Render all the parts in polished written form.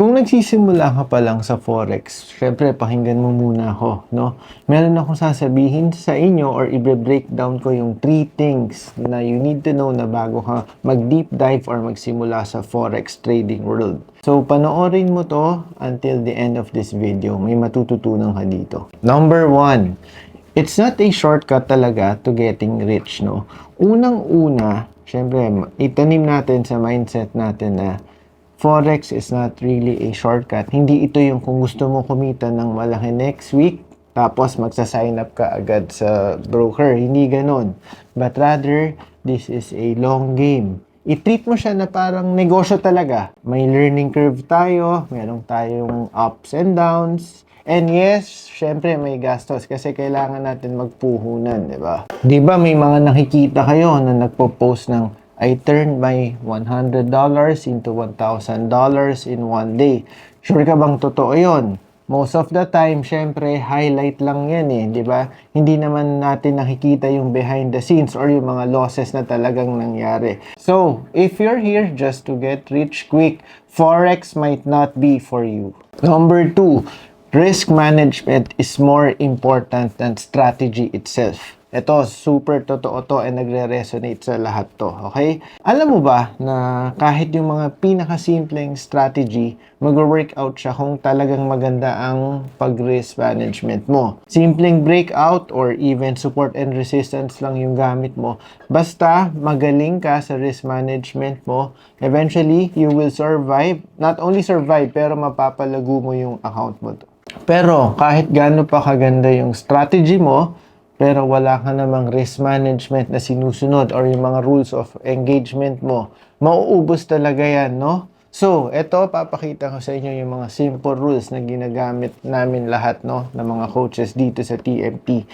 Kung nagsisimula ka pa lang sa Forex, syempre pakinggan mo muna ako, no? Meron akong sasabihin sa inyo or i-breakdown ko yung 3 things na you need to know na bago ka mag-deep dive or magsimula sa Forex trading world. So, panoorin mo to until the end of this video. May matututunan ka dito. Number 1, it's not a shortcut talaga to getting rich, no? Unang-una, syempre, itanim natin sa mindset natin na Forex is not really a shortcut. Hindi ito yung kung gusto mo kumita ng malaki next week, tapos magsa-sign up ka agad sa broker. Hindi ganon. But rather, this is a long game. I-treat mo siya na parang negosyo talaga. May learning curve tayo, meron tayong ups and downs. And yes, syempre may gastos kasi kailangan natin magpuhunan, di ba? Di ba may mga nakikita kayo na nagpo-post ng I turned my $100 into $1,000 in one day. Sure ka bang totoo yun? Most of the time, syempre, highlight lang yan eh, di ba? Hindi naman natin nakikita yung behind the scenes or yung mga losses na talagang nangyari. So, if you're here just to get rich quick, Forex might not be for you. Number 2, risk management is more important than strategy itself. Ito, super totoo to and nagre-resonate sa lahat to, okay? Alam mo ba na kahit yung mga pinakasimpleng strategy, mag-workout siya kung talagang maganda ang pag-risk management mo. Simpleng breakout or even support and resistance lang yung gamit mo. Basta magaling ka sa risk management mo, eventually, you will survive. Not only survive, pero mapapalago mo yung account mo. Pero kahit gaano pa kaganda yung strategy mo, pero wala ka namang risk management na sinusunod or yung mga rules of engagement mo, mauubos talaga yan, no? So, eto, papakita ko sa inyo yung mga simple rules na ginagamit namin lahat, no, ng mga coaches dito sa TMT.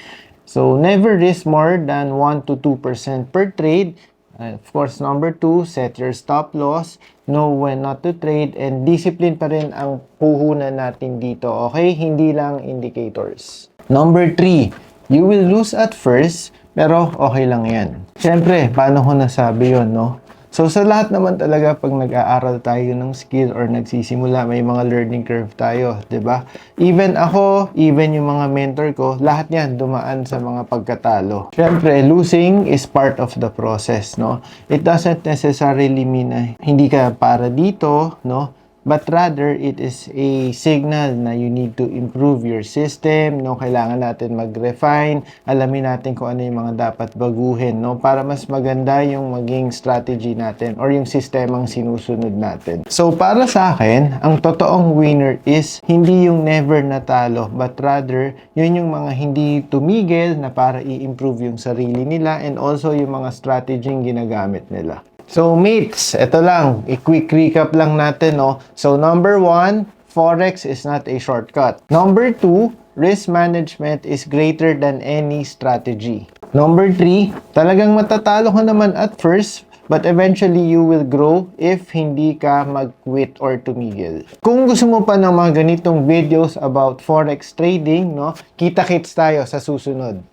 So, never risk more than 1 to 2% per trade. Of course, number 2, set your stop loss, know when not to trade, and discipline pa rin ang puhunan natin dito, okay? Hindi lang indicators. Number 3, you will lose at first, pero okay lang yan. Siyempre, paano ko nasabi yun, no? So, sa lahat naman talaga, pag nag-aaral tayo ng skill or nagsisimula, may mga learning curve tayo, ba? Diba? Even ako, even yung mga mentor ko, lahat yan dumaan sa mga pagkatalo. Siyempre, losing is part of the process, no? It doesn't necessarily mean na hindi ka para dito, no? But rather, it is a signal na you need to improve your system, no? Kailangan natin mag-refine, alamin natin kung ano yung mga dapat baguhin, no? Para mas maganda yung maging strategy natin or yung sistemang sinusunod natin. So, para sa akin, ang totoong winner is hindi yung never natalo, but rather, yun yung mga hindi tumigil na para i-improve yung sarili nila and also yung mga strategy ginagamit nila. So mates, ito lang, i-quick recap lang natin, no? So number 1, Forex is not a shortcut. Number 2, risk management is greater than any strategy. Number 3, talagang matatalo ka naman at first, but eventually you will grow if hindi ka mag-quit or tumigil. Kung gusto mo pa ng mga ganitong videos about Forex trading, no? Kita-kits tayo sa susunod.